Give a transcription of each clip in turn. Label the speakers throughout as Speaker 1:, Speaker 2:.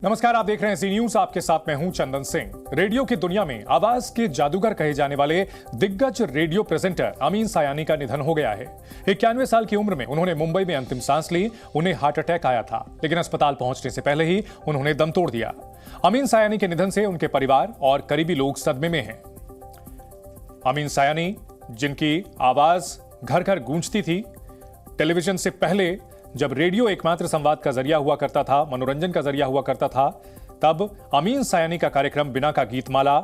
Speaker 1: नमस्कार, आप देख रहे हैं सी न्यूज। आपके साथ मैं हूं चंदन सिंह। रेडियो की दुनिया में आवाज के जादूगर कहे जाने वाले दिग्गज रेडियो प्रेजेंटर अमीन सायानी का निधन हो गया है। 91 साल की उम्र में उन्होंने मुंबई में अंतिम सांस ली। उन्हें हार्ट अटैक आया था, लेकिन अस्पताल पहुंचने से पहले ही उन्होंने दम तोड़ दिया। अमीन सायानी के निधन से उनके परिवार और करीबी लोग सदमे में हैं। अमीन सायानी, जिनकी आवाज घर घर गूंजती थी, टेलीविजन से पहले जब रेडियो एकमात्र संवाद का जरिया हुआ करता था, मनोरंजन का जरिया हुआ करता था, तब अमीन सायानी का कार्यक्रम बिना का गीतमाला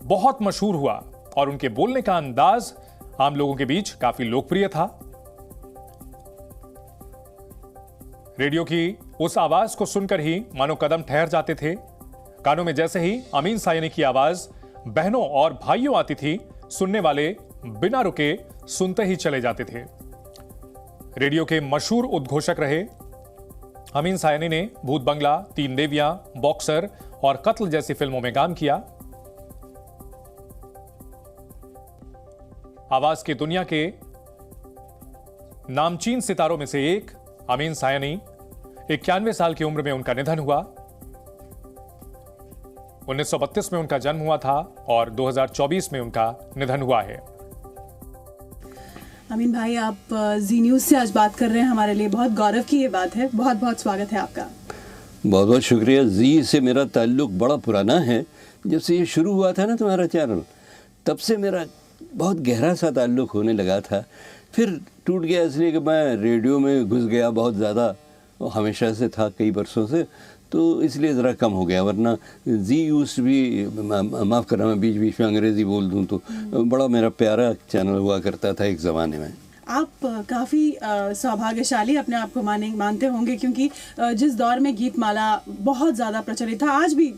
Speaker 1: बहुत मशहूर हुआ और उनके बोलने का अंदाज आम लोगों के बीच काफी लोकप्रिय था। रेडियो की उस आवाज को सुनकर ही मानो कदम ठहर जाते थे। कानों में जैसे ही अमीन सायानी की आवाज बहनों और भाइयों आती थी, सुनने वाले बिना रुके सुनते ही चले जाते थे। रेडियो के मशहूर उद्घोषक रहे अमीन सायानी ने भूत बंगला, तीन देवियां, बॉक्सर और कत्ल जैसी फिल्मों में काम किया। आवाज की दुनिया के नामचीन सितारों में से एक अमीन सायानी, 91 साल की उम्र में उनका निधन हुआ। 1932 में उनका जन्म हुआ था और 2024 में उनका निधन हुआ है।
Speaker 2: अमीन भाई, आप जी न्यूज़ से आज बात कर रहे हैं, हमारे लिए बहुत गौरव की ये बात है। बहुत बहुत स्वागत है आपका।
Speaker 3: बहुत बहुत शुक्रिया। जी से मेरा ताल्लुक बड़ा पुराना है। जब से ये शुरू हुआ था ना तुम्हारा चैनल, तब से मेरा बहुत गहरा सा ताल्लुक होने लगा था। फिर टूट गया इसलिए कि मैं रेडियो में घुस गया बहुत ज़्यादा, हमेशा से था, कई बरसों से, तो इसलिए ज़रा कम हो गया। वरना जी यूज भी, माफ़ करना मैं बीच बीच में अंग्रेज़ी बोल दूं, तो बड़ा मेरा प्यारा चैनल हुआ करता था एक ज़माने में।
Speaker 2: आप काफ़ी सौभाग्यशाली अपने आप को मानते होंगे, क्योंकि जिस दौर में गीतमाला बहुत ज़्यादा प्रचलित था, आज भी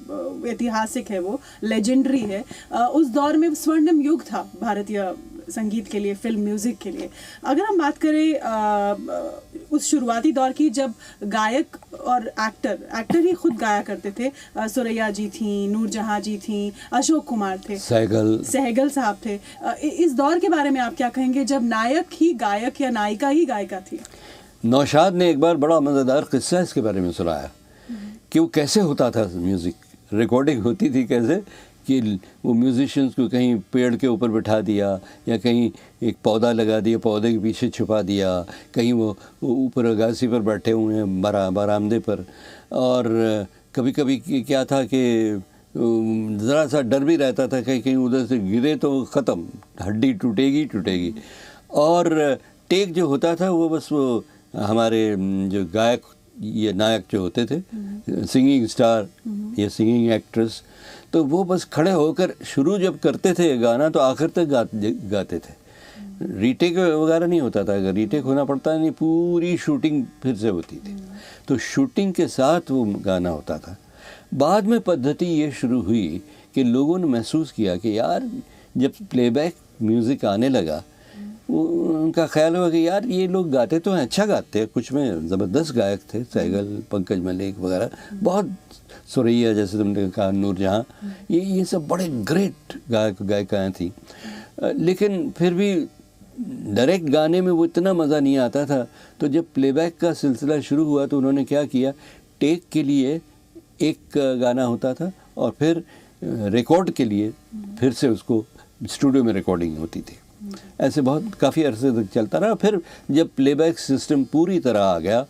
Speaker 2: ऐतिहासिक है, वो लेजेंडरी है, उस दौर में स्वर्णिम युग था भारतीय संगीत के लिए, फिल्म म्यूज़िक के लिए। अगर हम बात करें उस शुरुआती दौर की, जब गायक और एक्टर ही खुद गाया करते थे, सुरैया जी थी, नूरजहां जी थी, अशोक कुमार थे, सहगल साहब थे, इस दौर के बारे में आप क्या कहेंगे, जब नायक ही गायक या नायिका ही गायिका थी?
Speaker 3: नौशाद ने एक बार बड़ा मज़ेदार किस्सा इसके बारे में सुनाया कि वो कैसे होता था म्यूज़िक, रिकॉर्डिंग होती थी कैसे, कि वो म्यूजिशियंस को कहीं पेड़ के ऊपर बिठा दिया, या कहीं एक पौधा लगा दिया, पौधे के पीछे छुपा दिया, कहीं वो ऊपर अगासी पर बैठे हुए हैं बरामदे पर। और कभी कभी क्या था कि ज़रा सा डर भी रहता था कि कहीं उधर से गिरे तो ख़त्म, हड्डी टूटेगी। और टेक जो होता था वो बस वो हमारे जो गायक ये नायक जो होते थे, सिंगिंग स्टार या सिंगिंग एक्ट्रेस, तो वो बस खड़े होकर शुरू जब करते थे गाना तो आखिर तक गाते थे। रीटेक वगैरह नहीं होता था। अगर रीटेक होना पड़ता नहीं, पूरी शूटिंग फिर से होती थी, तो शूटिंग के साथ वो गाना होता था। बाद में पद्धति ये शुरू हुई कि लोगों ने महसूस किया कि यार जब प्लेबैक म्यूज़िक आने लगा, उनका ख्याल हुआ कि यार ये लोग गाते तो हैं, अच्छा गाते हैं, कुछ में ज़बरदस्त गायक थे, सहगल, पंकज मलिक वगैरह, बहुत, सुरैया जैसे तुमने कहा, नूरजहां, ये सब बड़े ग्रेट गायिकाएँ थी। लेकिन फिर भी डायरेक्ट गाने में वो इतना मज़ा नहीं आता था। तो जब प्लेबैक का सिलसिला शुरू हुआ तो उन्होंने क्या किया, टेक के लिए एक गाना होता था और फिर रिकॉर्ड के लिए फिर से उसको स्टूडियो में रिकॉर्डिंग होती थी। ऐसे बहुत काफ़ी अरसे तक चलता रहा। फिर जब प्लेबैक सिस्टम पूरी तरह आ गया,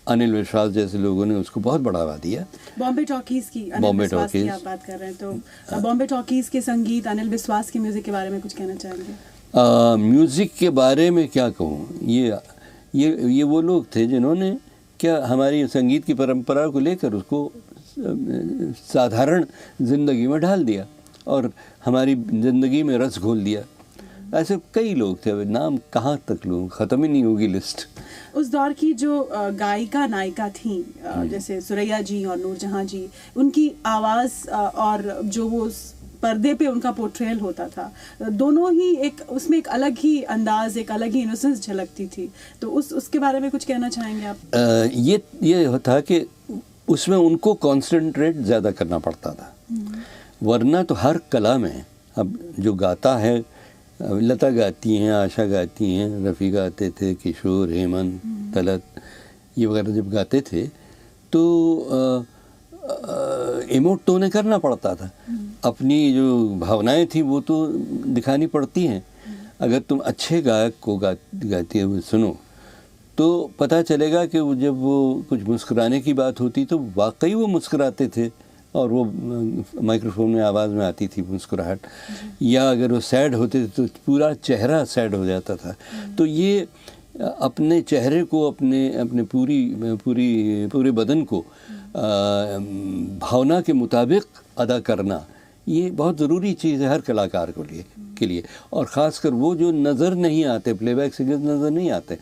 Speaker 3: अनिल विश्वास जैसे लोगों ने उसको बहुत बढ़ावा दिया।
Speaker 2: बॉम्बे टॉकीज़ की, अनिल विश्वास की आप बात कर रहे हैं, तो बॉम्बे टॉकीज़ के संगीत, अनिल विश्वास की म्यूज़िक के बारे में कुछ कहना चाहेंगे?
Speaker 3: म्यूज़िक के बारे में क्या कहूँ, ये वो लोग थे जिन्होंने क्या हमारी संगीत की परंपरा को लेकर उसको साधारण ज़िंदगी में ढाल दिया और हमारी ज़िंदगी में रस घोल दिया। ऐसे कई लोग थे, नाम कहाँ तक लूँ, ख़त्म ही नहीं होगी लिस्ट।
Speaker 2: उस दौर की जो गायिका नायिका थी, जैसे सुरैया जी और नूरजहां जी, उनकी आवाज़ और जो वो पर्दे पे उनका पोर्ट्रेयल होता था, दोनों ही एक उसमें एक अलग ही अंदाज, एक अलग ही इनोसेंस झलकती थी। तो उसके बारे में कुछ कहना चाहेंगे आप?
Speaker 3: ये था कि उसमें उनको कॉन्सेंट्रेट ज़्यादा करना पड़ता था, वरना तो हर कला में अब जो गाता है, लता गाती हैं, आशा गाती हैं, रफ़ी गाते थे, किशोर, हेमंत, तलत, ये वगैरह जब गाते थे तो इमोट तो उन्हें करना पड़ता था, अपनी जो भावनाएं थी वो तो दिखानी पड़ती हैं। अगर तुम अच्छे गायक को गाते हुए सुनो तो पता चलेगा कि जब वो कुछ मुस्कुराने की बात होती तो वाकई वो मुस्कुराते थे और वो माइक्रोफोन में आवाज़ में आती थी मुस्कुराहट, या अगर वो सैड होते थे तो पूरा चेहरा सैड हो जाता था। तो ये अपने चेहरे को, अपने पूरे बदन को भावना के मुताबिक अदा करना, ये बहुत ज़रूरी चीज़ है हर कलाकार के लिए। और ख़ासकर वो जो नज़र नहीं आते, प्लेबैक सिंगर्स नज़र नहीं आते।